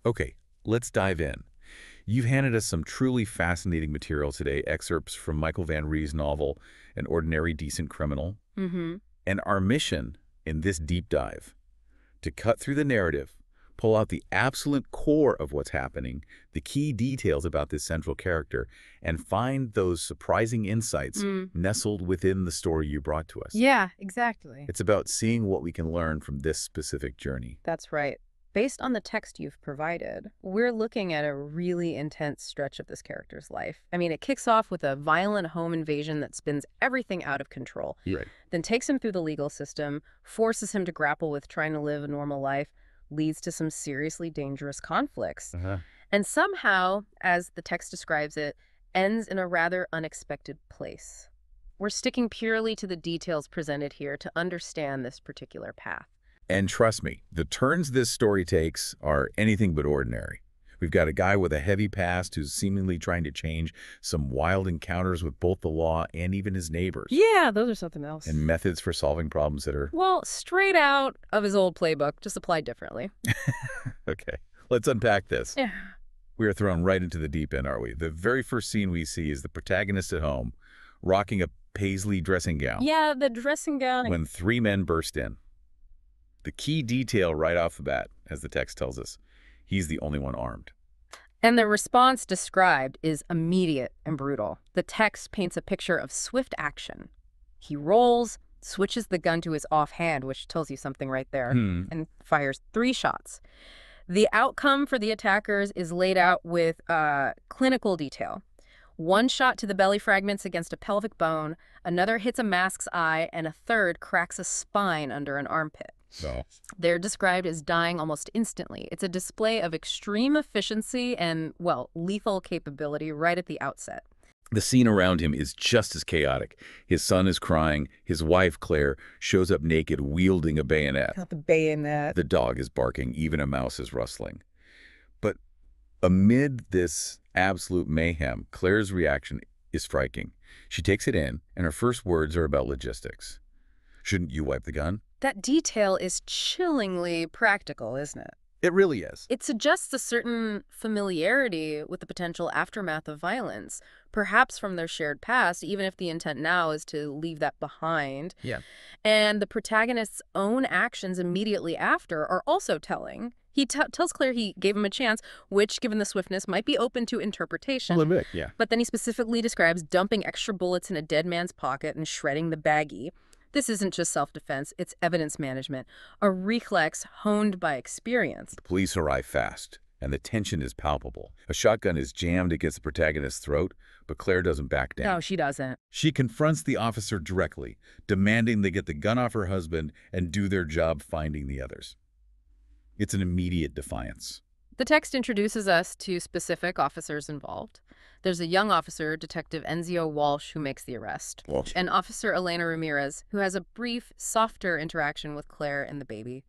Okay, let's dive in. You've handed us some truly fascinating material today, excerpts from Michael Van Rooy's novel, An Ordinary Decent Criminal. Mm-hmm. And our mission in this deep dive, to cut through the narrative, pull out the absolute core of what's happening, the key details about this central character, and find those surprising insights Mm. nestled within the story you brought to us. Yeah, exactly. It's about seeing what we can learn from this specific journey. That's right. Based on the text you've provided, we're looking at a really intense stretch of this character's life. I mean, it kicks off with a violent home invasion that spins everything out of control, You're right. then takes him through the legal system, forces him to grapple with trying to live a normal life, leads to some seriously dangerous conflicts, Uh-huh. and somehow, as the text describes it, ends in a rather unexpected place. We're sticking purely to the details presented here to understand this particular path. And trust me, the turns this story takes are anything but ordinary. We've got a guy with a heavy past who's seemingly trying to change, some wild encounters with both the law and even his neighbors, Yeah, those are something else. and methods for solving problems that are... Well, straight out of his old playbook, just applied differently. Okay, let's unpack this. Yeah. We are thrown right into the deep end, aren't we? The very first scene we see is the protagonist at home, rocking a paisley dressing gown, Yeah, the dressing gown. when three men burst in. The key detail right off the bat, as the text tells us, he's the only one armed. And the response described is immediate and brutal. The text paints a picture of swift action. He rolls, switches the gun to his offhand, which tells you something right there, and fires 3 shots. The outcome for the attackers is laid out with clinical detail. 1 shot to the belly fragments against a pelvic bone, another hits a mask's eye, and a third cracks a spine under an armpit. So, They're described as dying almost instantly. It's a display of extreme efficiency and, well, lethal capability right at the outset. the scene around him is just as chaotic. His son is crying. His wife, Claire, shows up naked, wielding a bayonet. Not the bayonet. The dog is barking. Even a mouse is rustling. But amid this absolute mayhem, Claire's reaction is striking. She takes it in, and her first words are about logistics. Shouldn't you wipe the gun? That detail is chillingly practical, isn't it? It really is. It suggests a certain familiarity with the potential aftermath of violence, perhaps from their shared past, even if the intent now is to leave that behind. Yeah. And the protagonist's own actions immediately after are also telling. He tells Claire he gave him a chance, which, given the swiftness, might be open to interpretation. A little bit, yeah. But then he specifically describes dumping extra bullets in a dead man's pocket and shredding the baggie. This isn't just self-defense, it's evidence management, a reflex honed by experience. The police arrive fast, and the tension is palpable. A shotgun is jammed against the protagonist's throat, but Claire doesn't back down. No, she doesn't. She confronts the officer directly, demanding they get the gun off her husband and do their job finding the others. It's an immediate defiance. The text introduces us to specific officers involved. There's a young officer, Detective Enzio Walsh, who makes the arrest, and Officer Elena Ramirez, who has a brief, softer interaction with Claire and the baby.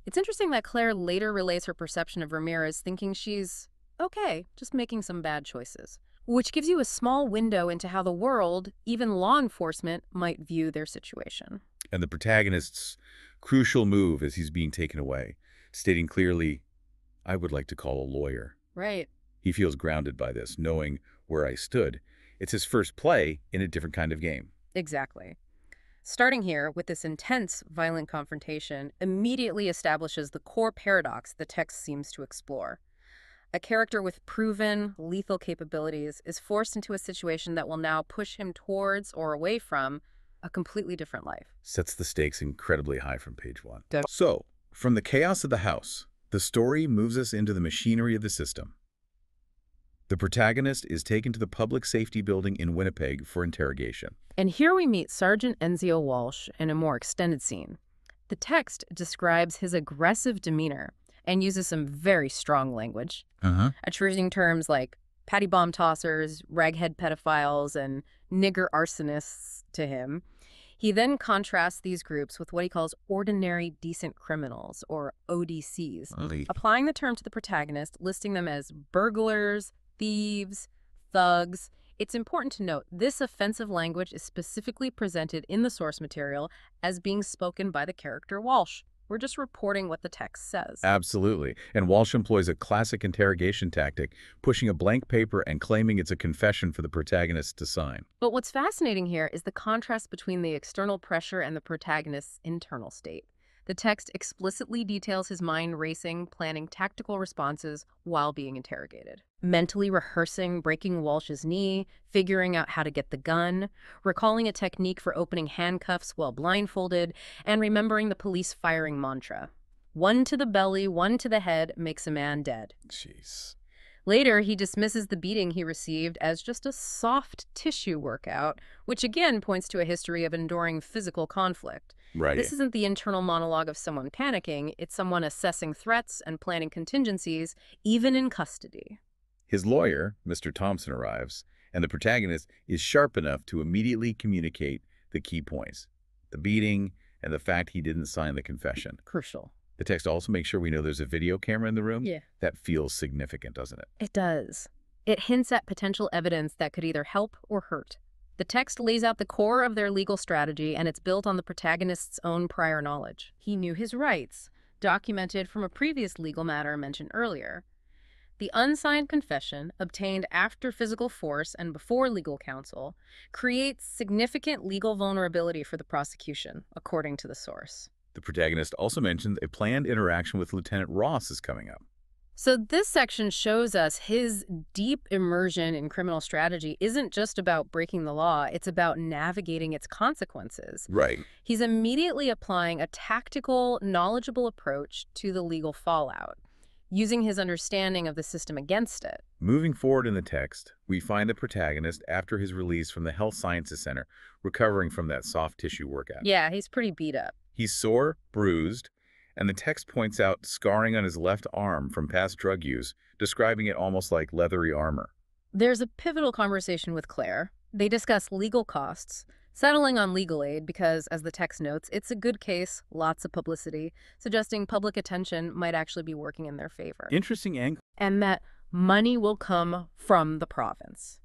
It's interesting that Claire later relays her perception of Ramirez, thinking she's okay, just making some bad choices, which gives you a small window into how the world, even law enforcement, might view their situation. And the protagonist's crucial move as he's being taken away, stating clearly, I would like to call a lawyer. Right. He feels grounded by this, knowing where I stood. It's his first play in a different kind of game. Exactly. Starting here with this intense, violent confrontation immediately establishes the core paradox the text seems to explore. A character with proven, lethal capabilities is forced into a situation that will now push him towards or away from a completely different life. Sets the stakes incredibly high from page 1. Def- So, from the chaos of the house, the story moves us into the machinery of the system. The protagonist is taken to the public safety building in Winnipeg for interrogation. And here we meet Sergeant Enzio Walsh in a more extended scene. The text describes his aggressive demeanor and uses some very strong language, attributing terms like patty bomb tossers, raghead pedophiles, and nigger arsonists to him. He then contrasts these groups with what he calls ordinary decent criminals, or ODCs, applying the term to the protagonist, listing them as burglars, thieves, thugs. It's important to note this offensive language is specifically presented in the source material as being spoken by the character Walsh. We're just reporting what the text says. Absolutely. And Walsh employs a classic interrogation tactic, pushing a blank paper and claiming it's a confession for the protagonist to sign. But what's fascinating here is the contrast between the external pressure and the protagonist's internal state. The text explicitly details his mind racing, planning tactical responses while being interrogated. Mentally rehearsing breaking Walsh's knee, figuring out how to get the gun, recalling a technique for opening handcuffs while blindfolded, and remembering the police firing mantra. One to the belly, one to the head makes a man dead. Jeez. Later, he dismisses the beating he received as just a soft tissue workout, which again points to a history of enduring physical conflict. Right. This isn't the internal monologue of someone panicking, it's someone assessing threats and planning contingencies, even in custody. His lawyer, Mr. Thompson, arrives, and the protagonist is sharp enough to immediately communicate the key points, the beating and the fact he didn't sign the confession. Crucial. The text also makes sure we know there's a video camera in the room. Yeah. That feels significant, doesn't it? It does. It hints at potential evidence that could either help or hurt. The text lays out the core of their legal strategy, and it's built on the protagonist's own prior knowledge. He knew his rights, documented from a previous legal matter mentioned earlier. The unsigned confession, obtained after physical force and before legal counsel, creates significant legal vulnerability for the prosecution, according to the source. The protagonist also mentions a planned interaction with Lieutenant Ross is coming up. So this section shows us his deep immersion in criminal strategy isn't just about breaking the law, it's about navigating its consequences. Right. He's immediately applying a tactical, knowledgeable approach to the legal fallout, using his understanding of the system against it. Moving forward in the text, we find the protagonist after his release from the Health Sciences Center, recovering from that soft tissue workout. Yeah, he's pretty beat up. He's sore, bruised, and the text points out scarring on his left arm from past drug use, describing it almost like leathery armor. There's a pivotal conversation with Claire. They discuss legal costs, settling on legal aid because, as the text notes, it's a good case, lots of publicity, suggesting public attention might actually be working in their favor. Interesting angle. And that money will come from the province.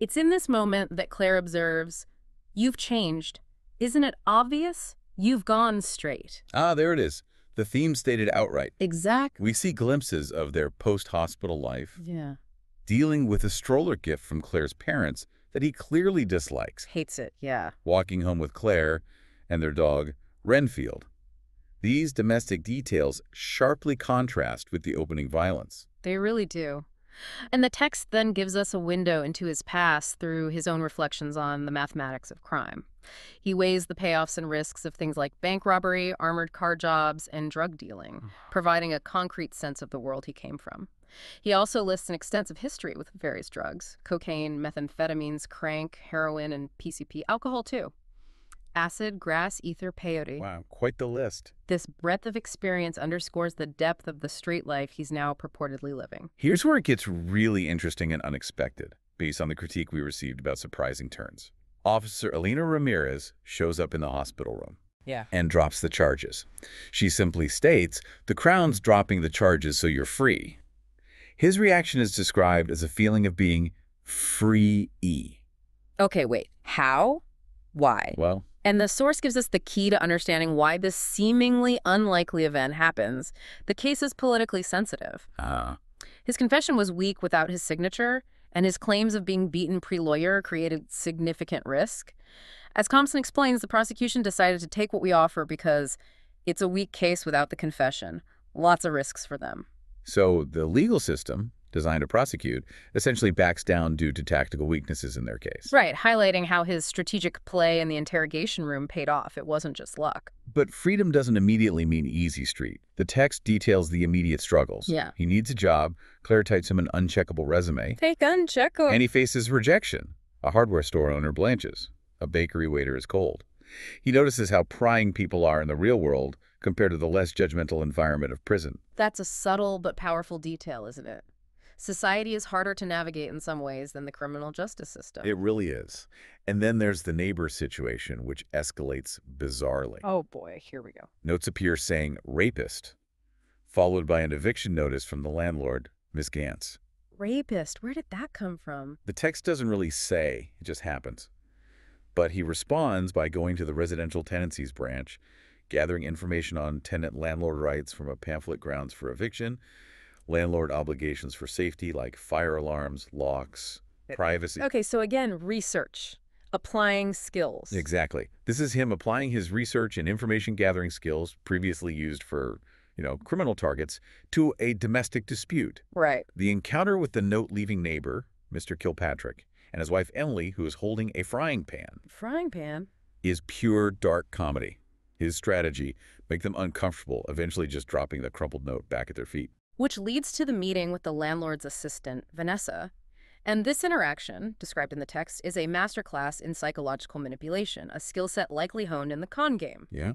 It's in this moment that Claire observes, "You've changed. Isn't it obvious? You've gone straight." Ah, there it is. The theme stated outright. Exactly. We see glimpses of their post-hospital life, Yeah. dealing with a stroller gift from Claire's parents that he clearly dislikes, Hates it, yeah. walking home with Claire and their dog, Renfield. These domestic details sharply contrast with the opening violence. They really do. And the text then gives us a window into his past through his own reflections on the mathematics of crime. He weighs the payoffs and risks of things like bank robbery, armored car jobs, and drug dealing, providing a concrete sense of the world he came from. He also lists an extensive history with various drugs: cocaine, methamphetamines, crank, heroin, and PCP, alcohol too. Acid, grass, ether, peyote. Wow, quite the list. This breadth of experience underscores the depth of the straight life he's now purportedly living. Here's where it gets really interesting and unexpected, based on the critique we received about surprising turns. Officer Elena Ramirez shows up in the hospital room. Yeah. And drops the charges. She simply states, "The Crown's dropping the charges so you're free." His reaction is described as a feeling of being free-y. Okay, wait. How? Why? Well, And the source gives us the key to understanding why this seemingly unlikely event happens. The case is politically sensitive. His confession was weak without his signature, and his claims of being beaten pre-lawyer created significant risk. As Compson explains, the prosecution decided to take what we offer because it's a weak case without the confession. Lots of risks for them. so the legal system, designed to prosecute, essentially backs down due to tactical weaknesses in their case. Right, highlighting how his strategic play in the interrogation room paid off. It wasn't just luck. But freedom doesn't immediately mean easy street. The text details the immediate struggles. Yeah. He needs a job, Claire types him an uncheckable resume, Take uncheckable. and he faces rejection. A hardware store owner blanches. A bakery waiter is cold. He notices how prying people are in the real world compared to the less judgmental environment of prison. That's a subtle but powerful detail, isn't it? Society is harder to navigate in some ways than the criminal justice system. It really is. And then there's the neighbor situation, which escalates bizarrely. Oh boy, here we go. Notes appear saying rapist, followed by an eviction notice from the landlord, Miss Gantz. Rapist, where did that come from? The text doesn't really say, it just happens. But he responds by going to the residential tenancies branch, gathering information on tenant-landlord rights from a pamphlet grounds for eviction, landlord obligations for safety like fire alarms, locks, privacy. Okay, so again, research, applying skills. Exactly. This is him applying his research and information gathering skills previously used for, criminal targets to a domestic dispute. Right. The encounter with the note-leaving neighbor, Mr. Kilpatrick, and his wife Emily, who is holding a frying pan, Frying pan? is pure dark comedy. His strategy, make them uncomfortable, eventually just dropping the crumpled note back at their feet. Which leads to the meeting with the landlord's assistant, Vanessa. And this interaction, described in the text, is a masterclass in psychological manipulation, a skill set likely honed in the con game. Yeah?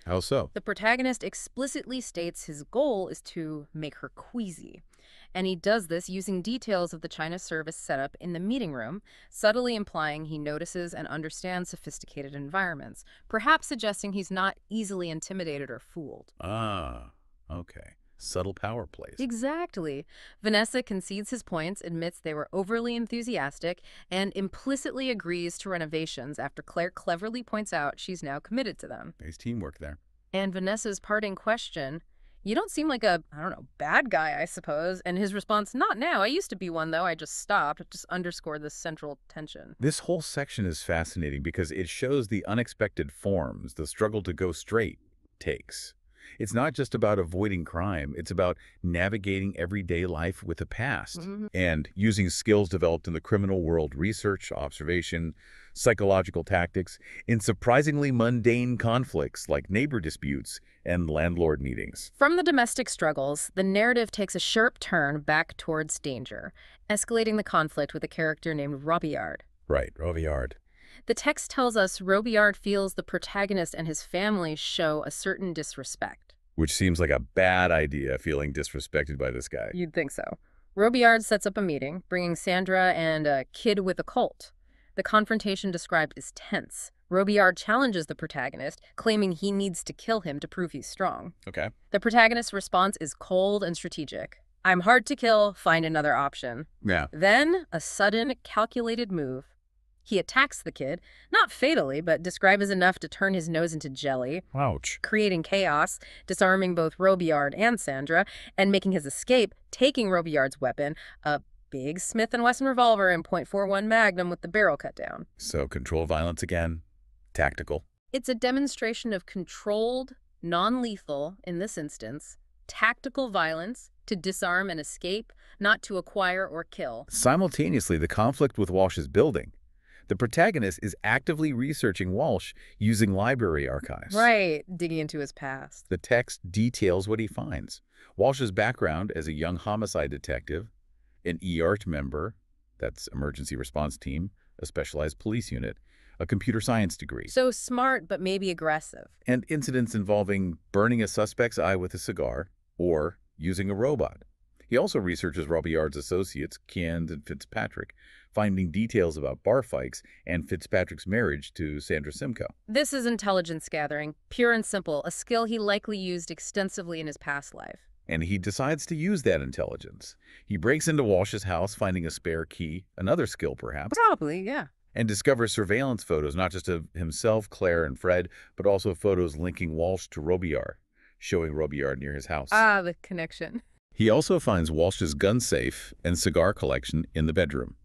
How so? The protagonist explicitly states his goal is to make her queasy. And he does this using details of the China service setup in the meeting room, subtly implying he notices and understands sophisticated environments, perhaps suggesting he's not easily intimidated or fooled. Ah, okay. Subtle power plays. Exactly. Vanessa concedes his points, admits they were overly enthusiastic, and implicitly agrees to renovations after Claire cleverly points out she's now committed to them. There's teamwork there. And Vanessa's parting question, "You don't seem like a, bad guy, I suppose." And his response, "Not now. I used to be one, though. I just stopped." Just underscored this central tension. This whole section is fascinating because it shows the unexpected forms the struggle to go straight takes. It's not just about avoiding crime. It's about navigating everyday life with the past and using skills developed in the criminal world, research, observation, psychological tactics, in surprisingly mundane conflicts like neighbor disputes and landlord meetings. From the domestic struggles, the narrative takes a sharp turn back towards danger, escalating the conflict with a character named Robillard. Right, Robillard. The text tells us Robillard feels the protagonist and his family show a certain disrespect. Which seems like a bad idea, feeling disrespected by this guy. You'd think so. Robillard sets up a meeting, bringing Sandra and a kid with a colt. The confrontation described is tense. Robillard challenges the protagonist, claiming he needs to kill him to prove he's strong. Okay. The protagonist's response is cold and strategic. "I'm hard to kill, find another option." Yeah. Then, a sudden, calculated move. He attacks the kid, not fatally, but described as enough to turn his nose into jelly, Ouch. creating chaos, disarming both Robillard and Sandra, and making his escape, taking Robillard's weapon, a big Smith & Wesson revolver and .41 Magnum with the barrel cut down. So control violence again. Tactical. It's a demonstration of controlled, non-lethal, in this instance, tactical violence to disarm and escape, not to acquire or kill. Simultaneously, the conflict with Walsh is building. The protagonist is actively researching Walsh using library archives. Right, digging into his past. The text details what he finds. Walsh's background as a young homicide detective, an EART member, that's Emergency Response Team, a specialized police unit, a computer science degree. So smart, but maybe aggressive. And incidents involving burning a suspect's eye with a cigar or using a robot. He also researches Robillard's associates, Kian and Fitzpatrick, finding details about bar fights and Fitzpatrick's marriage to Sandra Simcoe. This is intelligence gathering, pure and simple, a skill he likely used extensively in his past life. And he decides to use that intelligence. He breaks into Walsh's house, finding a spare key, another skill perhaps, Probably, yeah. and discovers surveillance photos, not just of himself, Claire, and Fred, but also photos linking Walsh to Robillard, showing Robillard near his house. Ah, the connection. He also finds Walsh's gun safe and cigar collection in the bedroom.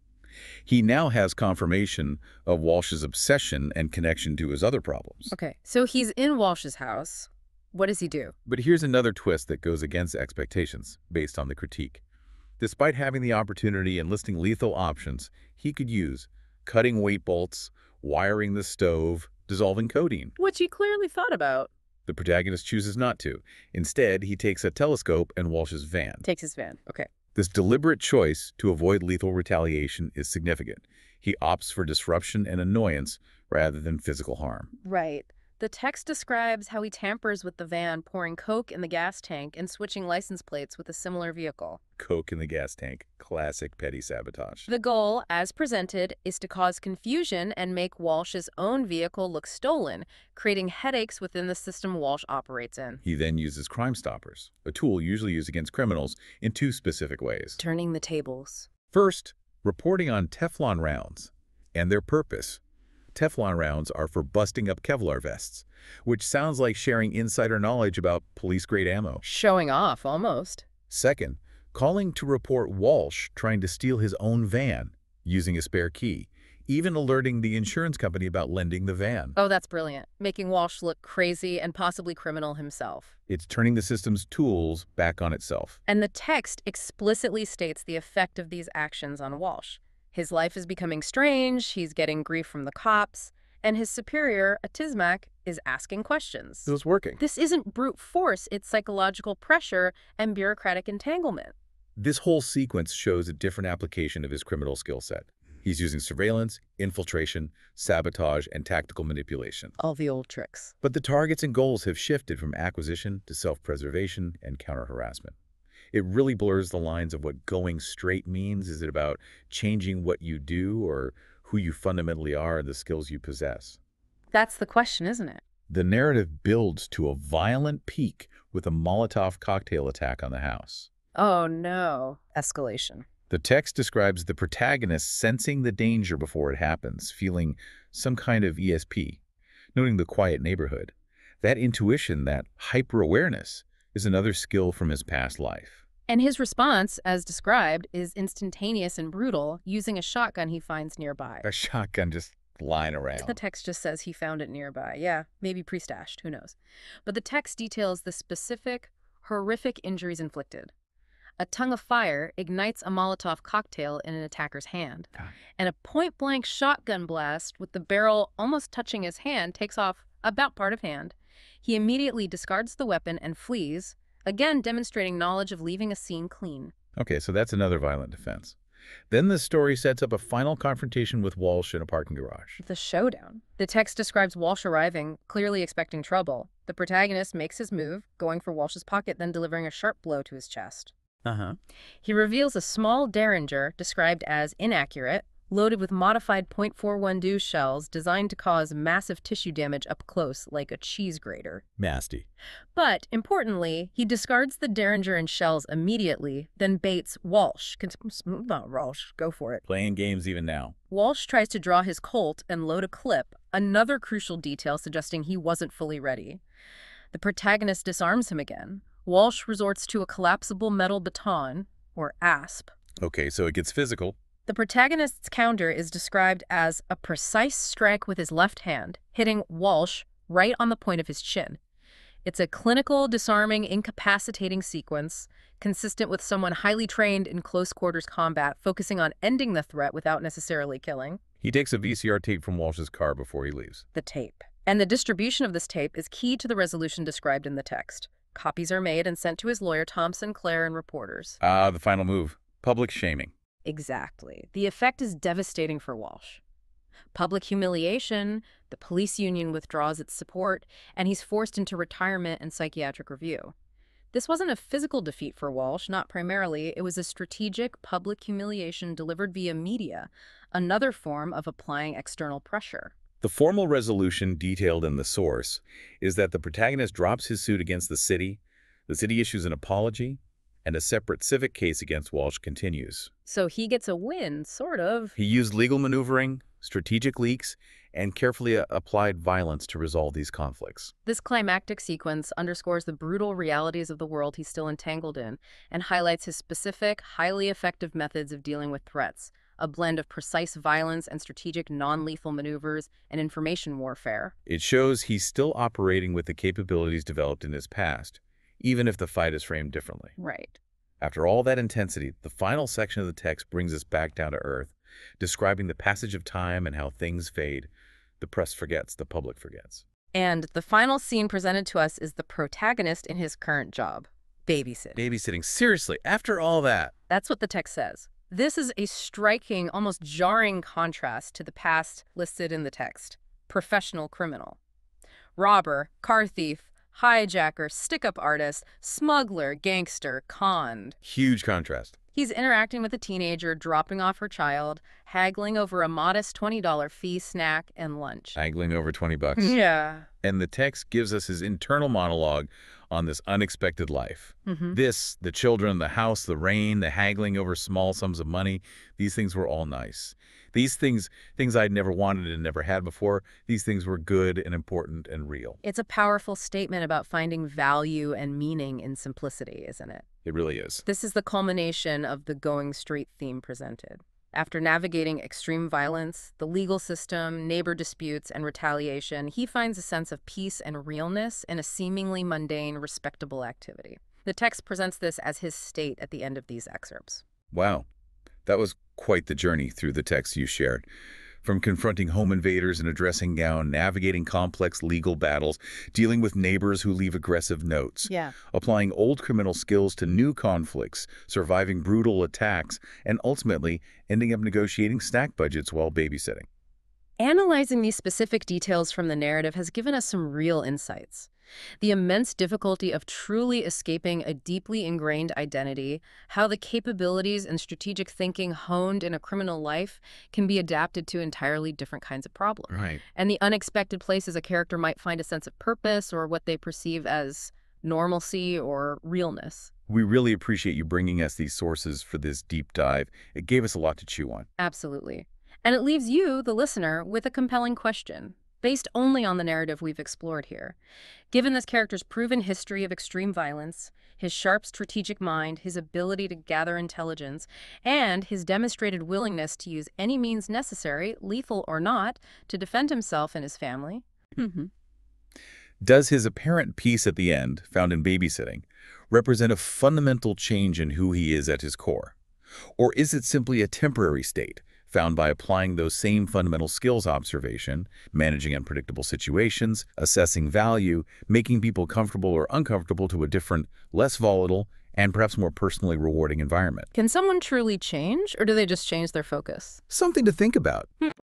He now has confirmation of Walsh's obsession and connection to his other problems. Okay, so he's in Walsh's house. What does he do? But here's another twist that goes against expectations, based on the critique. Despite having the opportunity and listing lethal options, he could use cutting weight bolts, wiring the stove, dissolving codeine. Which he clearly thought about. The protagonist chooses not to. Instead, he takes a telescope and Walsh's van. Takes his van, okay. This deliberate choice to avoid lethal retaliation is significant. He opts for disruption and annoyance rather than physical harm. Right. The text describes how he tampers with the van, pouring coke in the gas tank and switching license plates with a similar vehicle. Coke in the gas tank. Classic petty sabotage. The goal, as presented, is to cause confusion and make Walsh's own vehicle look stolen, creating headaches within the system Walsh operates in. He then uses Crime Stoppers, a tool usually used against criminals, in two specific ways. Turning the tables. First, reporting on Teflon rounds and their purpose. Teflon rounds are for busting up Kevlar vests, which sounds like sharing insider knowledge about police-grade ammo. Showing off, almost. Second, calling to report Walsh trying to steal his own van using a spare key, even alerting the insurance company about lending the van. Oh, that's brilliant. Making Walsh look crazy and possibly criminal himself. It's turning the system's tools back on itself. And the text explicitly states the effect of these actions on Walsh. His life is becoming strange, he's getting grief from the cops, and his superior, a Tizmak, is asking questions. It was working. This isn't brute force, it's psychological pressure and bureaucratic entanglement. This whole sequence shows a different application of his criminal skill set. He's using surveillance, infiltration, sabotage, and tactical manipulation. All the old tricks. But the targets and goals have shifted from acquisition to self-preservation and counter-harassment. It really blurs the lines of what going straight means. Is it about changing what you do or who you fundamentally are and the skills you possess? That's the question, isn't it? The narrative builds to a violent peak with a Molotov cocktail attack on the house. Oh no. Escalation. The text describes the protagonist sensing the danger before it happens, feeling some kind of ESP, noting the quiet neighborhood. That intuition, that hyper-awareness, is another skill from his past life. And his response, as described, is instantaneous and brutal, using a shotgun he finds nearby. A shotgun just lying around. The text just says he found it nearby. Yeah, maybe pre-stashed, who knows. But the text details the specific, horrific injuries inflicted. A tongue of fire ignites a Molotov cocktail in an attacker's hand, and a point-blank shotgun blast with the barrel almost touching his hand takes off about part of hand. He immediately discards the weapon and flees, again demonstrating knowledge of leaving a scene clean. Okay, so that's another violent defense. Then the story sets up a final confrontation with Walsh in a parking garage. The showdown. The text describes Walsh arriving, clearly expecting trouble. The protagonist makes his move, going for Walsh's pocket, then delivering a sharp blow to his chest. He reveals a small derringer, described as inaccurate, loaded with modified .412 shells designed to cause massive tissue damage up close, like a cheese grater. Nasty. But, importantly, he discards the derringer and shells immediately, then baits Walsh. Walsh, go for it. Playing games even now. Walsh tries to draw his Colt and load a clip, another crucial detail suggesting he wasn't fully ready. The protagonist disarms him again. Walsh resorts to a collapsible metal baton, or ASP. Okay, so it gets physical. The protagonist's counter is described as a precise strike with his left hand, hitting Walsh right on the point of his chin. It's a clinical, disarming, incapacitating sequence, consistent with someone highly trained in close-quarters combat, focusing on ending the threat without necessarily killing. He takes a VCR tape from Walsh's car before he leaves. The tape. And the distribution of this tape is key to the resolution described in the text. Copies are made and sent to his lawyer, Thompson, Clare, and reporters. The final move. Public shaming. Exactly. The effect is devastating for Walsh. Public humiliation, the police union withdraws its support, and he's forced into retirement and psychiatric review. This wasn't a physical defeat for Walsh, not primarily. It was a strategic public humiliation delivered via media, another form of applying external pressure. The formal resolution detailed in the source is that the protagonist drops his suit against the city issues an apology, and a separate civic case against Walsh continues. So he gets a win, sort of. He used legal maneuvering, strategic leaks, and carefully applied violence to resolve these conflicts. This climactic sequence underscores the brutal realities of the world he's still entangled in and highlights his specific, highly effective methods of dealing with threats, a blend of precise violence and strategic non-lethal maneuvers and information warfare. It shows he's still operating with the capabilities developed in his past, even if the fight is framed differently. Right. After all that intensity, the final section of the text brings us back down to earth, describing the passage of time and how things fade. The press forgets, the public forgets. And the final scene presented to us is the protagonist in his current job, babysitting. Babysitting. Seriously, after all that. That's what the text says. This is a striking, almost jarring contrast to the past listed in the text. Professional criminal. Robber, car thief, hijacker, stick-up artist, smuggler, gangster, conned. Huge contrast. He's interacting with a teenager, dropping off her child, haggling over a modest $20 fee, snack, and lunch. Haggling over 20 bucks. Yeah. And the text gives us his internal monologue on this unexpected life. This, the children, the house, the rain, the haggling over small sums of money, these things were all nice. These things I'd never wanted and never had before, these things were good and important and real. It's a powerful statement about finding value and meaning in simplicity, isn't it? It really is. This is the culmination of the going straight theme presented. After navigating extreme violence, the legal system, neighbor disputes, and retaliation, he finds a sense of peace and realness in a seemingly mundane, respectable activity. The text presents this as his state at the end of these excerpts. Wow. That was quite the journey through the text you shared. From confronting home invaders in a dressing gown, navigating complex legal battles, dealing with neighbors who leave aggressive notes, applying old criminal skills to new conflicts, surviving brutal attacks, and ultimately ending up negotiating snack budgets while babysitting. Analyzing these specific details from the narrative has given us some real insights. The immense difficulty of truly escaping a deeply ingrained identity, how the capabilities and strategic thinking honed in a criminal life can be adapted to entirely different kinds of problems. Right. And the unexpected places a character might find a sense of purpose or what they perceive as normalcy or realness. We really appreciate you bringing us these sources for this deep dive. It gave us a lot to chew on. Absolutely. And it leaves you, the listener, with a compelling question, based only on the narrative we've explored here. Given this character's proven history of extreme violence, his sharp strategic mind, his ability to gather intelligence, and his demonstrated willingness to use any means necessary, lethal or not, to defend himself and his family. Does his apparent peace at the end, found in babysitting, represent a fundamental change in who he is at his core? Or is it simply a temporary state, found by applying those same fundamental skills: observation, managing unpredictable situations, assessing value, making people comfortable or uncomfortable to a different, less volatile, and perhaps more personally rewarding environment? Can someone truly change, or do they just change their focus? Something to think about.